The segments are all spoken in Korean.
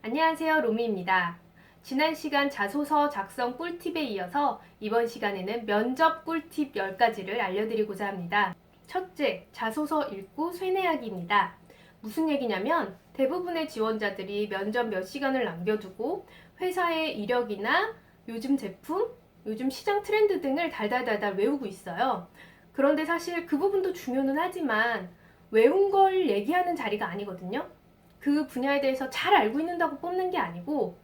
안녕하세요, 로미입니다. 지난 시간 자소서 작성 꿀팁에 이어서 이번 시간에는 면접 꿀팁 10가지를 알려드리고자 합니다. 첫째, 자소서 읽고 쇠뇌하기입니다. 무슨 얘기냐면 대부분의 지원자들이 면접 몇 시간을 남겨두고 회사의 이력이나 요즘 제품, 요즘 시장 트렌드 등을 달달달달 외우고 있어요. 그런데 사실 그 부분도 중요는 하지만 외운 걸 얘기하는 자리가 아니거든요. 그 분야에 대해서 잘 알고 있는다고 뽑는 게 아니고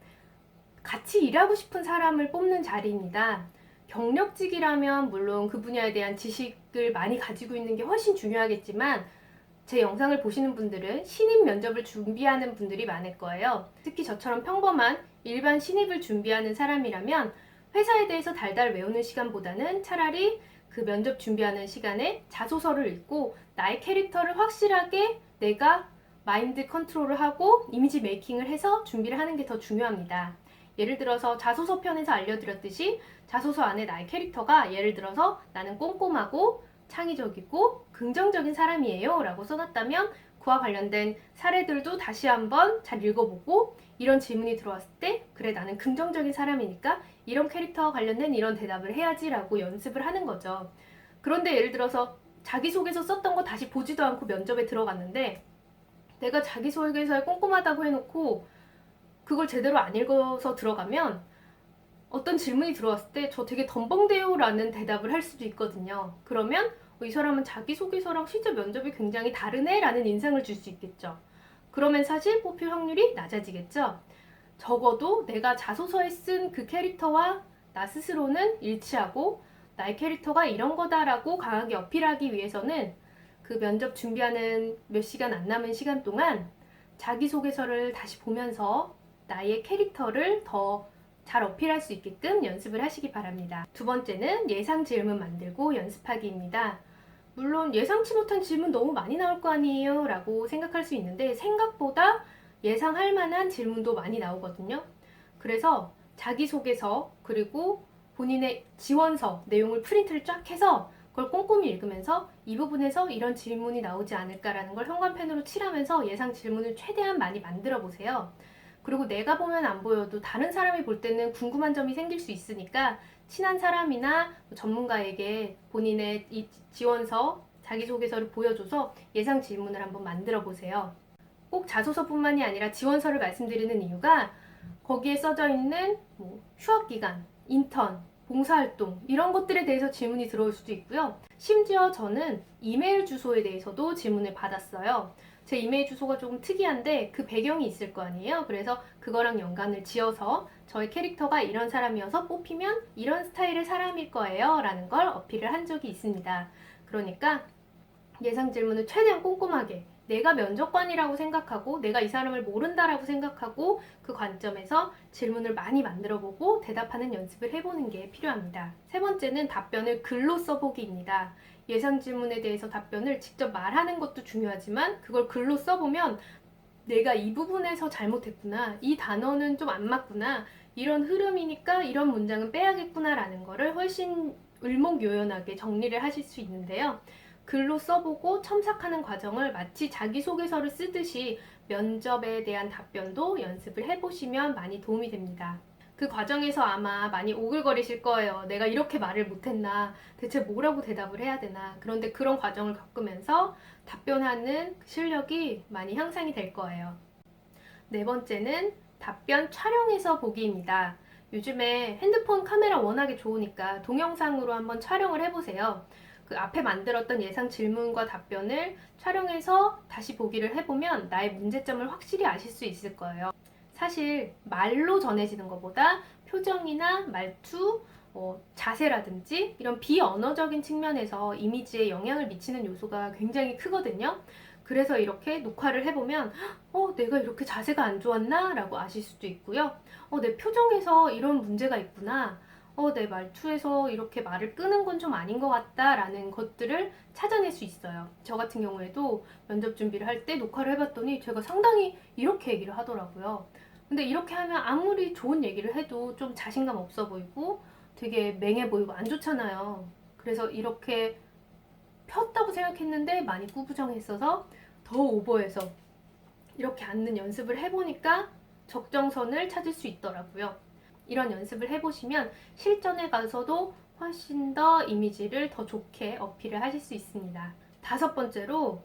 같이 일하고 싶은 사람을 뽑는 자리입니다. 경력직이라면 물론 그 분야에 대한 지식을 많이 가지고 있는 게 훨씬 중요하겠지만 제 영상을 보시는 분들은 신입 면접을 준비하는 분들이 많을 거예요. 특히 저처럼 평범한 일반 신입을 준비하는 사람이라면 회사에 대해서 달달 외우는 시간보다는 차라리 그 면접 준비하는 시간에 자소서를 읽고 나의 캐릭터를 확실하게 내가 마인드 컨트롤을 하고 이미지 메이킹을 해서 준비를 하는 게 더 중요합니다. 예를 들어서 자소서 편에서 알려드렸듯이 자소서 안에 나의 캐릭터가 예를 들어서 나는 꼼꼼하고 창의적이고 긍정적인 사람이에요 라고 써놨다면 그와 관련된 사례들도 다시 한번 잘 읽어보고 이런 질문이 들어왔을 때 그래 나는 긍정적인 사람이니까 이런 캐릭터와 관련된 이런 대답을 해야지 라고 연습을 하는 거죠. 그런데 예를 들어서 자기소개서 썼던 거 다시 보지도 않고 면접에 들어갔는데 내가 자기소개서에 꼼꼼하다고 해놓고 그걸 제대로 안 읽어서 들어가면 어떤 질문이 들어왔을 때 저 되게 덤벙대요 라는 대답을 할 수도 있거든요. 그러면 이 사람은 자기소개서랑 실제 면접이 굉장히 다르네 라는 인상을 줄 수 있겠죠. 그러면 사실 뽑힐 확률이 낮아지겠죠. 적어도 내가 자소서에 쓴 그 캐릭터와 나 스스로는 일치하고 나의 캐릭터가 이런 거다라고 강하게 어필하기 위해서는 그 면접 준비하는 몇 시간 안 남은 시간 동안 자기소개서를 다시 보면서 나의 캐릭터를 더 잘 어필할 수 있게끔 연습을 하시기 바랍니다. 두 번째는 예상 질문 만들고 연습하기입니다. 물론 예상치 못한 질문 너무 많이 나올 거 아니에요 라고 생각할 수 있는데 생각보다 예상할 만한 질문도 많이 나오거든요. 그래서 자기소개서 그리고 본인의 지원서 내용을 프린트를 쫙 해서 그걸 꼼꼼히 읽으면서 이 부분에서 이런 질문이 나오지 않을까라는 걸 형광펜으로 칠하면서 예상 질문을 최대한 많이 만들어 보세요. 그리고 내가 보면 안 보여도 다른 사람이 볼 때는 궁금한 점이 생길 수 있으니까 친한 사람이나 전문가에게 본인의 이 지원서, 자기소개서를 보여줘서 예상 질문을 한번 만들어 보세요. 꼭 자소서뿐만이 아니라 지원서를 말씀드리는 이유가 거기에 써져 있는 휴학기간, 인턴, 봉사활동 이런 것들에 대해서 질문이 들어올 수도 있고요. 심지어 저는 이메일 주소에 대해서도 질문을 받았어요. 제 이메일 주소가 조금 특이한데 그 배경이 있을 거 아니에요. 그래서 그거랑 연관을 지어서 저의 캐릭터가 이런 사람이어서 뽑히면 이런 스타일의 사람일 거예요 라는 걸 어필을 한 적이 있습니다. 그러니까 예상 질문을 최대한 꼼꼼하게 내가 면접관이라고 생각하고 내가 이 사람을 모른다라고 생각하고 그 관점에서 질문을 많이 만들어보고 대답하는 연습을 해보는 게 필요합니다. 세 번째는 답변을 글로 써보기입니다. 예상 질문에 대해서 답변을 직접 말하는 것도 중요하지만 그걸 글로 써보면 내가 이 부분에서 잘못했구나, 이 단어는 좀 안 맞구나, 이런 흐름이니까 이런 문장은 빼야겠구나 라는 거를 훨씬 일목요연하게 정리를 하실 수 있는데요. 글로 써보고 첨삭하는 과정을 마치 자기소개서를 쓰듯이 면접에 대한 답변도 연습을 해보시면 많이 도움이 됩니다. 그 과정에서 아마 많이 오글거리실 거예요. 내가 이렇게 말을 못했나? 대체 뭐라고 대답을 해야 되나? 그런데 그런 과정을 겪으면서 답변하는 실력이 많이 향상이 될 거예요. 네 번째는 답변 촬영해서 보기입니다. 요즘에 핸드폰 카메라 워낙에 좋으니까 동영상으로 한번 촬영을 해보세요. 그 앞에 만들었던 예상 질문과 답변을 촬영해서 다시 보기를 해보면 나의 문제점을 확실히 아실 수 있을 거예요. 사실 말로 전해지는 것보다 표정이나 말투, 자세라든지 이런 비언어적인 측면에서 이미지에 영향을 미치는 요소가 굉장히 크거든요. 그래서 이렇게 녹화를 해보면 내가 이렇게 자세가 안 좋았나? 라고 아실 수도 있고요. 내 표정에서 이런 문제가 있구나. 내 말투에서 이렇게 말을 끄는 건 좀 아닌 것 같다 라는 것들을 찾아낼 수 있어요. 저 같은 경우에도 면접 준비를 할 때 녹화를 해봤더니 제가 상당히 이렇게 얘기를 하더라고요. 근데 이렇게 하면 아무리 좋은 얘기를 해도 좀 자신감 없어 보이고 되게 맹해 보이고 안 좋잖아요. 그래서 이렇게 폈다고 생각했는데 많이 꾸부정했어서 더 오버해서 이렇게 앉는 연습을 해보니까 적정선을 찾을 수 있더라고요. 이런 연습을 해보시면 실전에 가서도 훨씬 더 이미지를 더 좋게 어필을 하실 수 있습니다. 다섯 번째로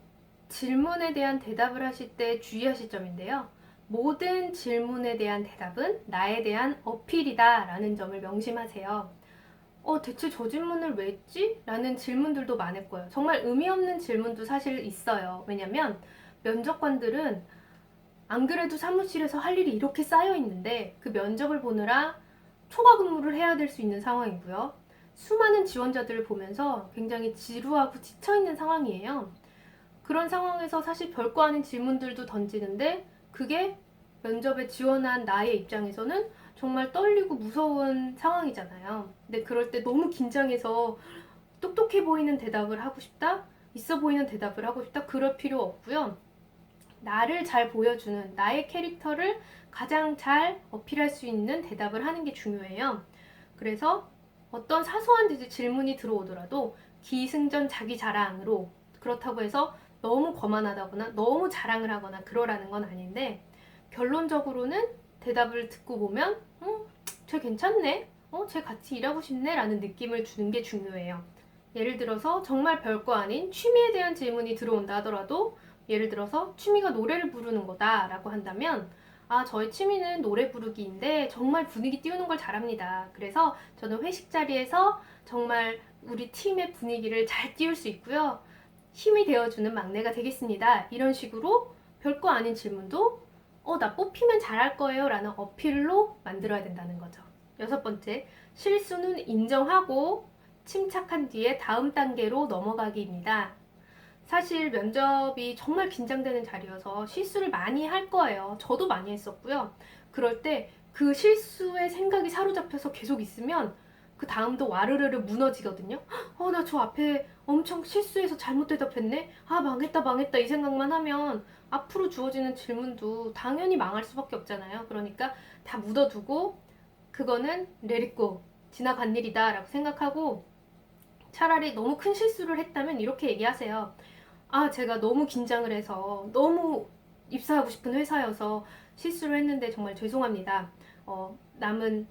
질문에 대한 대답을 하실 때 주의하실 점인데요. 모든 질문에 대한 대답은 나에 대한 어필이다 라는 점을 명심하세요. 대체 저 질문을 왜 했지? 라는 질문들도 많을 거예요. 정말 의미 없는 질문도 사실 있어요. 왜냐면 면접관들은 안 그래도 사무실에서 할 일이 이렇게 쌓여 있는데 그 면접을 보느라 초과 근무를 해야 될 수 있는 상황이고요. 수많은 지원자들을 보면서 굉장히 지루하고 지쳐있는 상황이에요. 그런 상황에서 사실 별거 아닌 질문들도 던지는데 그게 면접에 지원한 나의 입장에서는 정말 떨리고 무서운 상황이잖아요. 근데 그럴 때 너무 긴장해서 똑똑해 보이는 대답을 하고 싶다? 있어 보이는 대답을 하고 싶다? 그럴 필요 없고요. 나를 잘 보여주는 나의 캐릭터를 가장 잘 어필할 수 있는 대답을 하는 게 중요해요. 그래서 어떤 사소한 질문이 들어오더라도 기승전 자기 자랑으로 그렇다고 해서 너무 거만하다거나 너무 자랑을 하거나 그러라는 건 아닌데 결론적으로는 대답을 듣고 보면 쟤 괜찮네? 쟤 같이 일하고 싶네? 라는 느낌을 주는 게 중요해요. 예를 들어서 정말 별거 아닌 취미에 대한 질문이 들어온다 하더라도 예를 들어서 취미가 노래를 부르는 거다 라고 한다면 저의 취미는 노래 부르기인데 정말 분위기 띄우는 걸 잘합니다. 그래서 저는 회식 자리에서 정말 우리 팀의 분위기를 잘 띄울 수 있고요. 힘이 되어주는 막내가 되겠습니다. 이런 식으로 별거 아닌 질문도 나 뽑히면 잘할 거예요 라는 어필로 만들어야 된다는 거죠. 여섯 번째, 실수는 인정하고 침착한 뒤에 다음 단계로 넘어가기입니다. 사실 면접이 정말 긴장되는 자리여서 실수를 많이 할 거예요. 저도 많이 했었고요. 그럴 때 그 실수의 생각이 사로잡혀서 계속 있으면 그 다음도 와르르르 무너지거든요. 나 저 앞에 엄청 실수해서 잘못 대답했네? 망했다 이 생각만 하면 앞으로 주어지는 질문도 당연히 망할 수밖에 없잖아요. 그러니까 다 묻어두고 그거는 let it go, 지나간 일이다 라고 생각하고 차라리 너무 큰 실수를 했다면 이렇게 얘기하세요. 제가 너무 긴장을 해서 너무 입사하고 싶은 회사여서 실수를 했는데 정말 죄송합니다. 남은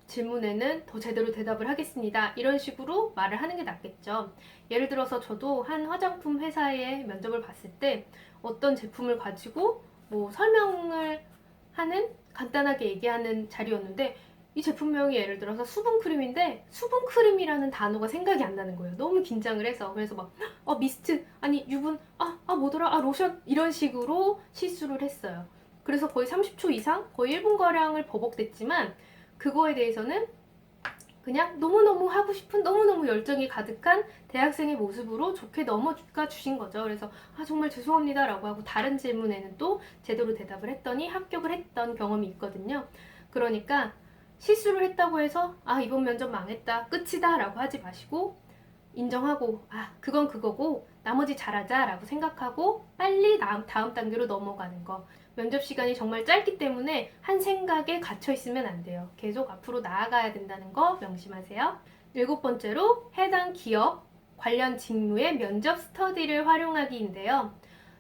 질문에는 더 제대로 대답을 하겠습니다. 이런 식으로 말을 하는 게 낫겠죠. 예를 들어서 저도 한 화장품 회사에 면접을 봤을 때 어떤 제품을 가지고 설명을 하는 간단하게 얘기하는 자리였는데 이 제품명이 예를 들어서 수분크림인데 수분크림이라는 단어가 생각이 안 나는 거예요. 너무 긴장을 해서. 그래서 막 미스트, 아니 유분, 뭐더라, 로션 이런 식으로 실수를 했어요. 그래서 거의 30초 이상, 거의 1분가량을 버벅댔지만 그거에 대해서는 그냥 너무너무 하고 싶은 너무너무 열정이 가득한 대학생의 모습으로 좋게 넘어가 주신 거죠. 그래서 정말 죄송합니다 라고 하고 다른 질문에는 또 제대로 대답을 했더니 합격을 했던 경험이 있거든요. 그러니까 실수를 했다고 해서 이번 면접 망했다 끝이다 라고 하지 마시고 인정하고 그건 그거고 나머지 잘하자 라고 생각하고 빨리 다음 단계로 넘어가는 거. 면접 시간이 정말 짧기 때문에 한 생각에 갇혀 있으면 안 돼요. 계속 앞으로 나아가야 된다는 거 명심하세요. 일곱 번째로 해당 기업 관련 직무의 면접 스터디를 활용하기인데요.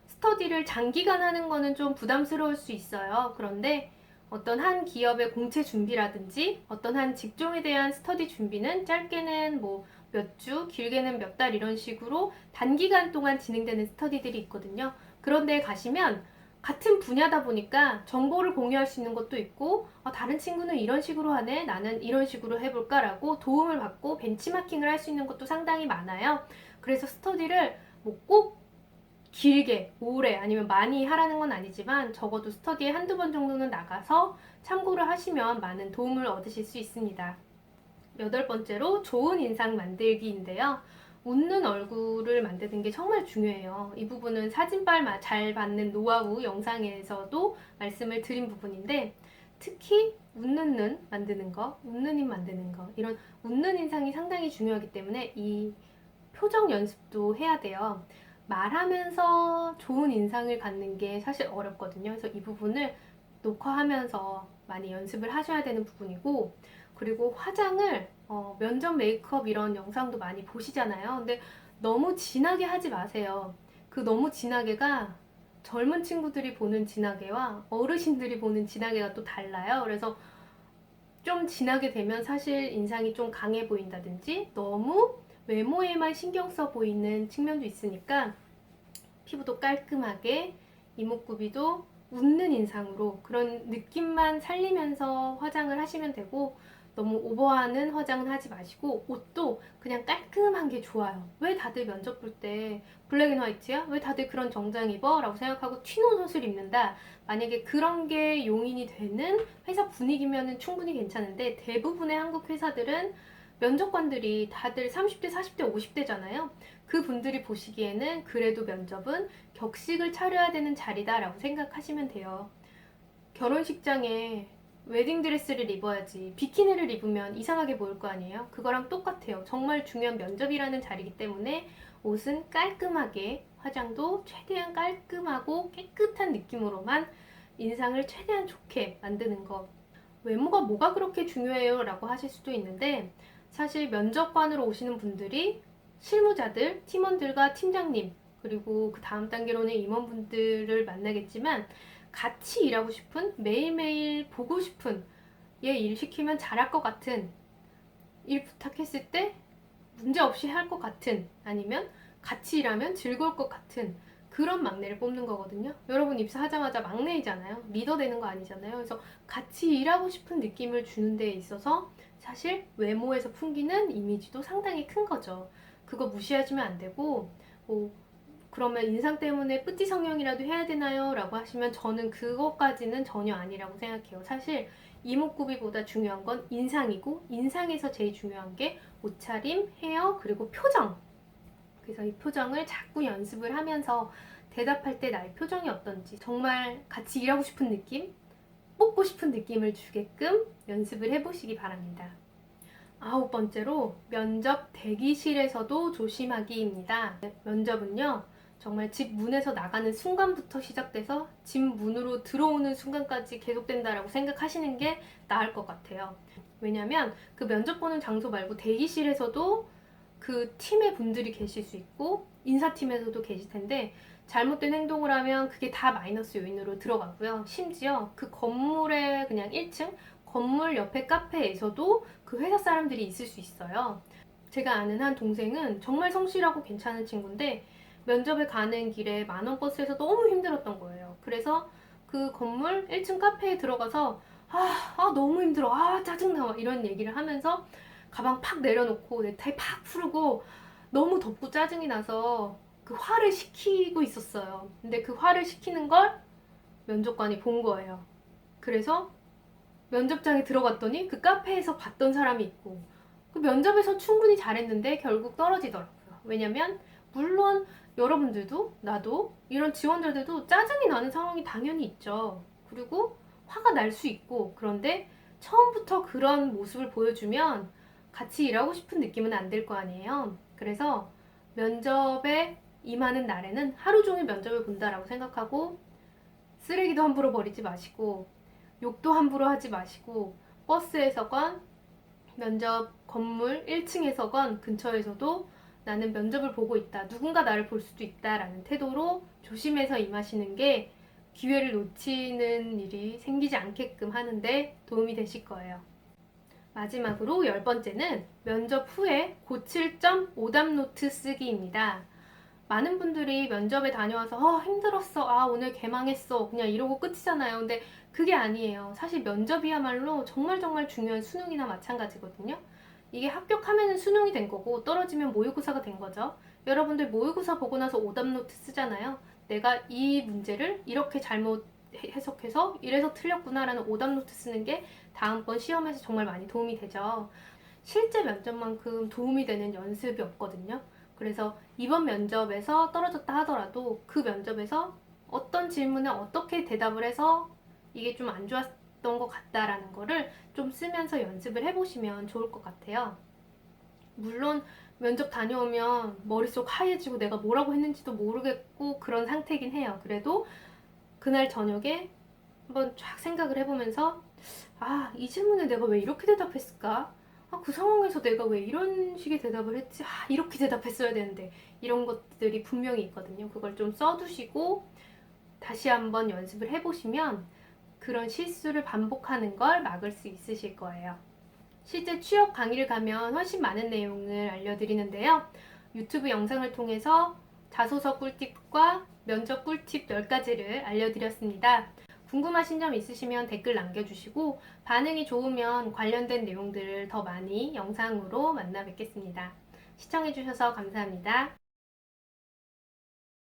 스터디를 장기간 하는 거는 좀 부담스러울 수 있어요. 그런데 어떤 한 기업의 공채 준비라든지 어떤 한 직종에 대한 스터디 준비는 짧게는 몇 주, 길게는 몇 달 이런 식으로 단기간 동안 진행되는 스터디들이 있거든요. 그런 데 가시면 같은 분야다 보니까 정보를 공유할 수 있는 것도 있고 다른 친구는 이런 식으로 하네, 나는 이런 식으로 해볼까 라고 도움을 받고 벤치마킹을 할 수 있는 것도 상당히 많아요. 그래서 스터디를 꼭 길게, 오래 아니면 많이 하라는 건 아니지만 적어도 스터디에 한두 번 정도는 나가서 참고를 하시면 많은 도움을 얻으실 수 있습니다. 여덟 번째로 좋은 인상 만들기인데요. 웃는 얼굴을 만드는 게 정말 중요해요. 이 부분은 사진빨 잘 받는 노하우 영상에서도 말씀을 드린 부분인데 특히 웃는 눈 만드는 거, 웃는 입 만드는 거 이런 웃는 인상이 상당히 중요하기 때문에 이 표정 연습도 해야 돼요. 말하면서 좋은 인상을 갖는 게 사실 어렵거든요. 그래서 이 부분을 녹화하면서 많이 연습을 하셔야 되는 부분이고 그리고 화장을 면접 메이크업 이런 영상도 많이 보시잖아요. 근데 너무 진하게 하지 마세요. 그 너무 진하게가 젊은 친구들이 보는 진하게와 어르신들이 보는 진하게가 또 달라요. 그래서 좀 진하게 되면 사실 인상이 좀 강해 보인다든지 너무 외모에만 신경 써 보이는 측면도 있으니까 피부도 깔끔하게 이목구비도 웃는 인상으로 그런 느낌만 살리면서 화장을 하시면 되고, 너무 오버하는 화장은 하지 마시고 옷도 그냥 깔끔한 게 좋아요. 왜 다들 면접 볼 때 블랙 앤 화이트야? 왜 다들 그런 정장 입어? 라고 생각하고 튀노 옷을 입는다. 만약에 그런 게 용인이 되는 회사 분위기면 충분히 괜찮은데, 대부분의 한국 회사들은 면접관들이 다들 30대, 40대, 50대잖아요. 그분들이 보시기에는 그래도 면접은 격식을 차려야 되는 자리다라고 생각하시면 돼요. 결혼식장에 웨딩드레스를 입어야지 비키니를 입으면 이상하게 보일 거 아니에요? 그거랑 똑같아요. 정말 중요한 면접이라는 자리이기 때문에 옷은 깔끔하게, 화장도 최대한 깔끔하고 깨끗한 느낌으로만 인상을 최대한 좋게 만드는 것. 외모가 뭐가 그렇게 중요해요? 라고 하실 수도 있는데, 사실 면접관으로 오시는 분들이 실무자들, 팀원들과 팀장님, 그리고 그 다음 단계로는 임원분들을 만나겠지만, 같이 일하고 싶은, 매일매일 보고 싶은, 얘 일 시키면 잘할 것 같은, 일 부탁했을 때 문제없이 할 것 같은, 아니면 같이 일하면 즐거울 것 같은 그런 막내를 뽑는 거거든요. 여러분 입사하자마자 막내이잖아요. 리더 되는 거 아니잖아요. 그래서 같이 일하고 싶은 느낌을 주는 데 있어서 사실 외모에서 풍기는 이미지도 상당히 큰 거죠. 그거 무시하시면 안 되고, 뭐 그러면 인상 때문에 뿌띠 성형이라도 해야 되나요? 라고 하시면 저는 그것까지는 전혀 아니라고 생각해요. 사실 이목구비보다 중요한 건 인상이고, 인상에서 제일 중요한 게 옷차림, 헤어, 그리고 표정. 그래서 이 표정을 자꾸 연습을 하면서 대답할 때 나의 표정이 어떤지, 정말 같이 일하고 싶은 느낌, 뽑고 싶은 느낌을 주게끔 연습을 해보시기 바랍니다. 9번째로 면접 대기실에서도 조심하기입니다. 면접은요, 정말 집 문에서 나가는 순간부터 시작돼서 집 문으로 들어오는 순간까지 계속된다라고 생각하시는 게 나을 것 같아요. 왜냐면 그 면접 보는 장소 말고 대기실에서도 그 팀의 분들이 계실 수 있고 인사팀에서도 계실 텐데, 잘못된 행동을 하면 그게 다 마이너스 요인으로 들어가고요. 심지어 그 건물의 그냥 1층 건물 옆에 카페에서도 그 회사 사람들이 있을 수 있어요. 제가 아는 한 동생은 정말 성실하고 괜찮은 친구인데 면접에 가는 길에 만원 버스에서 너무 힘들었던 거예요. 그래서 그 건물 1층 카페에 들어가서 너무 힘들어, 짜증나, 이런 얘기를 하면서 가방 팍 내려놓고 넥타이 팍 풀고 너무 덥고 짜증이 나서 그 화를 식히고 있었어요. 근데 그 화를 식히는 걸 면접관이 본 거예요. 그래서 면접장에 들어갔더니 그 카페에서 봤던 사람이 있고, 그 면접에서 충분히 잘했는데 결국 떨어지더라고요. 왜냐면 물론 여러분들도 나도 이런 지원자들도 짜증이 나는 상황이 당연히 있죠. 그리고 화가 날 수 있고, 그런데 처음부터 그런 모습을 보여주면 같이 일하고 싶은 느낌은 안 들 거 아니에요. 그래서 면접에 임하는 날에는 하루 종일 면접을 본다라고 생각하고, 쓰레기도 함부로 버리지 마시고, 욕도 함부로 하지 마시고, 버스에서건 면접 건물 1층에서건 근처에서도 나는 면접을 보고 있다, 누군가 나를 볼 수도 있다라는 태도로 조심해서 임하시는 게 기회를 놓치는 일이 생기지 않게끔 하는데 도움이 되실 거예요. 마지막으로 10번째는 면접 후에 고칠 점 오답 노트 쓰기입니다. 많은 분들이 면접에 다녀와서 힘들었어, 오늘 개망했어, 그냥 이러고 끝이잖아요. 근데 그게 아니에요. 사실 면접이야말로 정말 정말 중요한 수능이나 마찬가지거든요. 이게 합격하면 수능이 된 거고 떨어지면 모의고사가 된 거죠. 여러분들 모의고사 보고 나서 오답 노트 쓰잖아요. 내가 이 문제를 이렇게 잘못 해석해서 이래서 틀렸구나라는 오답 노트 쓰는 게 다음번 시험에서 정말 많이 도움이 되죠. 실제 면접만큼 도움이 되는 연습이 없거든요. 그래서 이번 면접에서 떨어졌다 하더라도 그 면접에서 어떤 질문에 어떻게 대답을 해서 이게 좀 안 좋았던 것 같다라는 거를 좀 쓰면서 연습을 해보시면 좋을 것 같아요. 물론 면접 다녀오면 머릿속 하얘지고 내가 뭐라고 했는지도 모르겠고 그런 상태긴 해요. 그래도 그날 저녁에 한번 쫙 생각을 해보면서 이 질문에 내가 왜 이렇게 대답했을까? 그 상황에서 내가 왜 이런 식의 대답을 했지? 이렇게 대답했어야 되는데, 이런 것들이 분명히 있거든요. 그걸 좀 써두시고 다시 한번 연습을 해보시면 그런 실수를 반복하는 걸 막을 수 있으실 거예요. 실제 취업 강의를 가면 훨씬 많은 내용을 알려드리는데요. 유튜브 영상을 통해서 자소서 꿀팁과 면접 꿀팁 10가지를 알려드렸습니다. 궁금하신 점 있으시면 댓글 남겨주시고 반응이 좋으면 관련된 내용들을 더 많이 영상으로 만나 뵙겠습니다. 시청해주셔서 감사합니다.